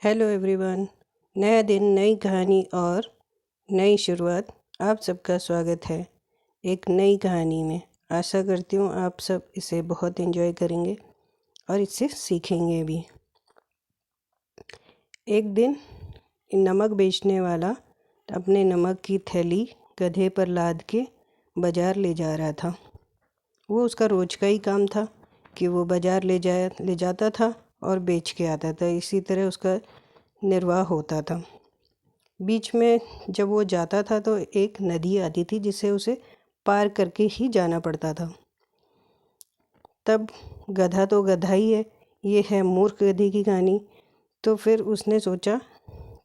Hello everyone. नया दिन, नई कहानी और नई शुरुआत। आप सबका स्वागत है एक नई कहानी में। आशा करती हूँ आप सब इसे बहुत एंजॉय करेंगे और इससे सीखेंगे भी। एक दिन नमक बेचने वाला अपने नमक की थैली गधे पर लाद के बाज़ार ले जा रहा था। वो उसका रोज़ का ही काम था कि वो बाज़ार ले जाता था और बेच के आता था। इसी तरह उसका निर्वाह होता था। बीच में जब वो जाता था तो एक नदी आती थी जिसे उसे पार करके ही जाना पड़ता था। तब गधा तो गधा ही है, ये है मूर्ख गधे की कहानी। तो फिर उसने सोचा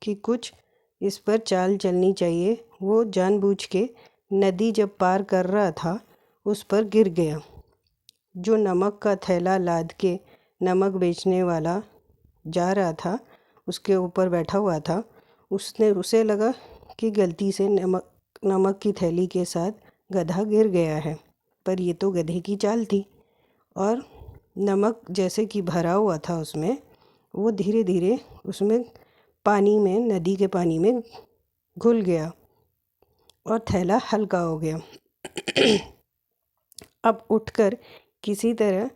कि कुछ इस पर चाल चलनी चाहिए। वो जानबूझ के नदी जब पार कर रहा था उस पर गिर गया। जो नमक का थैला लाद के नमक बेचने वाला जा रहा था, उसके ऊपर बैठा हुआ था, उसे लगा कि गलती से नमक की थैली के साथ गधा गिर गया है। पर ये तो गधे की चाल थी और नमक जैसे कि भरा हुआ था उसमें, वो धीरे धीरे उसमें नदी के पानी में घुल गया और थैला हल्का हो गया। अब उठकर किसी तरह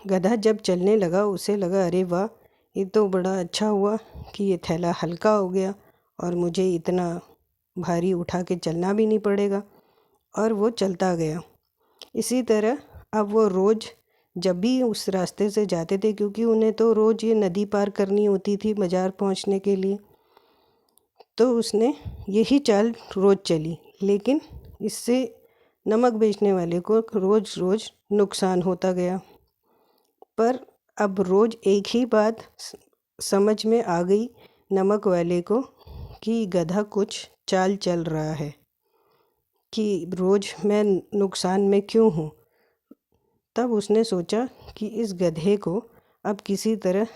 गधा जब चलने लगा, उसे लगा अरे वाह, ये तो बड़ा अच्छा हुआ कि ये थैला हल्का हो गया और मुझे इतना भारी उठा के चलना भी नहीं पड़ेगा। और वो चलता गया। इसी तरह अब वो रोज़ जब भी उस रास्ते से जाते थे, क्योंकि उन्हें तो रोज़ ये नदी पार करनी होती थी बाज़ार पहुंचने के लिए, तो उसने यही चाल रोज़ चली। लेकिन इससे नमक बेचने वाले को रोज़ रोज़ नुकसान होता गया। पर अब रोज़ एक ही बात समझ में आ गई नमक वाले को कि गधा कुछ चाल चल रहा है, कि रोज़ मैं नुकसान में क्यों हूँ। तब उसने सोचा कि इस गधे को अब किसी तरह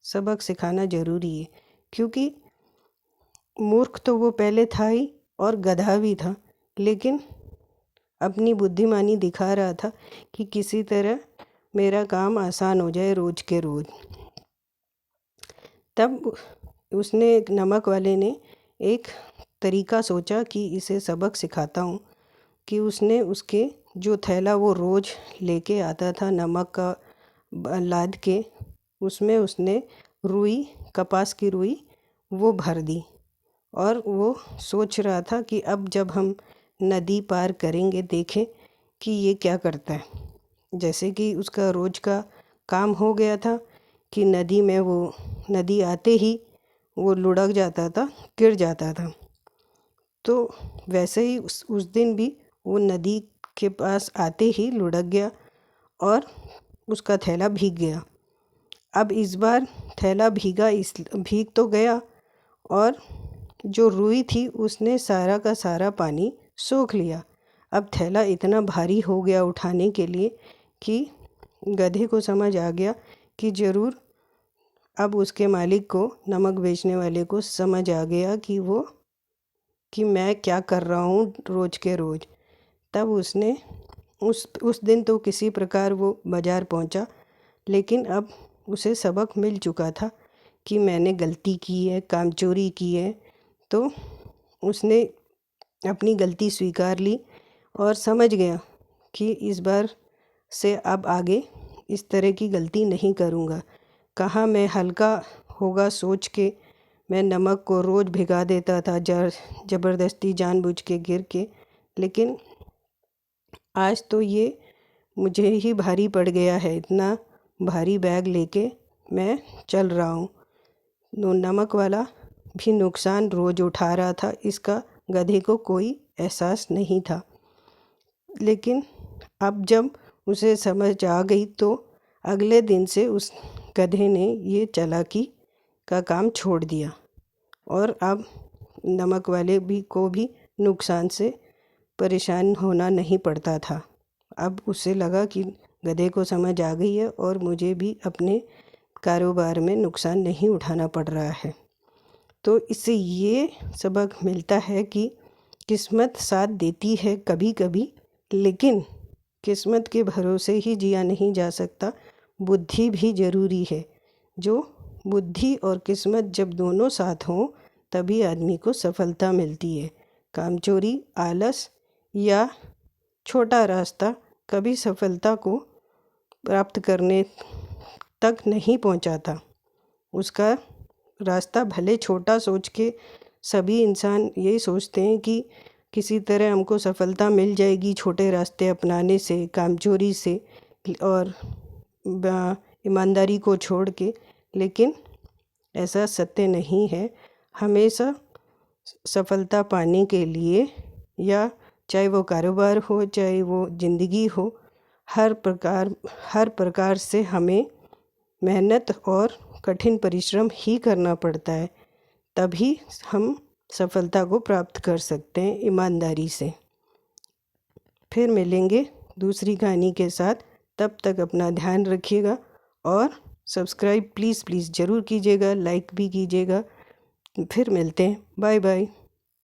सबक सिखाना ज़रूरी है, क्योंकि मूर्ख तो वो पहले था ही और गधा भी था, लेकिन अपनी बुद्धिमानी दिखा रहा था कि किसी तरह मेरा काम आसान हो जाए रोज़ के रोज़। तब उसने नमक वाले ने एक तरीका सोचा कि इसे सबक सिखाता हूँ। कि उसने उसके जो थैला वो रोज़ लेके आता था नमक का लाद के, उसमें उसने कपास की रुई वो भर दी। और वो सोच रहा था कि अब जब हम नदी पार करेंगे, देखें कि ये क्या करता है। जैसे कि उसका रोज़ का काम हो गया था कि नदी आते ही वो लुढ़क जाता था, गिर जाता था। तो वैसे ही उस दिन भी वो नदी के पास आते ही लुढ़क गया और उसका थैला भीग गया। अब इस बार थैला भीग तो गया, और जो रुई थी उसने सारा का सारा पानी सोख लिया। अब थैला इतना भारी हो गया उठाने के लिए कि गधे को समझ आ गया कि ज़रूर अब उसके मालिक को, नमक बेचने वाले को समझ आ गया कि मैं क्या कर रहा हूँ रोज़ के रोज़। तब उसने उस दिन तो किसी प्रकार वो बाज़ार पहुँचा, लेकिन अब उसे सबक मिल चुका था कि मैंने गलती की है, कामचोरी की है। तो उसने अपनी गलती स्वीकार ली और समझ गया कि इस बार से अब आगे इस तरह की गलती नहीं करूँगा। कहाँ मैं हल्का होगा सोच के मैं नमक को रोज़ भिगा देता था, ज़बरदस्ती जानबूझ के गिर के। लेकिन आज तो ये मुझे ही भारी पड़ गया है, इतना भारी बैग लेके मैं चल रहा हूँ। नमक वाला भी नुकसान रोज़ उठा रहा था, इसका गधे को कोई एहसास नहीं था। लेकिन अब जब उसे समझ आ गई तो अगले दिन से उस गधे ने ये चालाकी का काम छोड़ दिया और अब नमक वाले को भी नुकसान से परेशान होना नहीं पड़ता था। अब उसे लगा कि गधे को समझ आ गई है और मुझे भी अपने कारोबार में नुकसान नहीं उठाना पड़ रहा है। तो इससे ये सबक मिलता है कि किस्मत साथ देती है कभी कभी, लेकिन किस्मत के भरोसे ही जिया नहीं जा सकता। बुद्धि भी ज़रूरी है, जो बुद्धि और किस्मत जब दोनों साथ हों तभी आदमी को सफलता मिलती है। कामचोरी, आलस या छोटा रास्ता कभी सफलता को प्राप्त करने तक नहीं पहुंचाता। उसका रास्ता भले छोटा सोच के सभी इंसान यही सोचते हैं कि किसी तरह हमको सफलता मिल जाएगी छोटे रास्ते अपनाने से, कामचोरी से और ईमानदारी को छोड़ के, लेकिन ऐसा सत्य नहीं है। हमेशा सफलता पाने के लिए, या चाहे वो कारोबार हो, चाहे वो ज़िंदगी हो, हर प्रकार से हमें मेहनत और कठिन परिश्रम ही करना पड़ता है, तभी हम सफलता को प्राप्त कर सकते हैं ईमानदारी से। फिर मिलेंगे दूसरी कहानी के साथ, तब तक अपना ध्यान रखिएगा और सब्सक्राइब प्लीज़ ज़रूर कीजिएगा, लाइक भी कीजिएगा। फिर मिलते हैं, बाय बाय।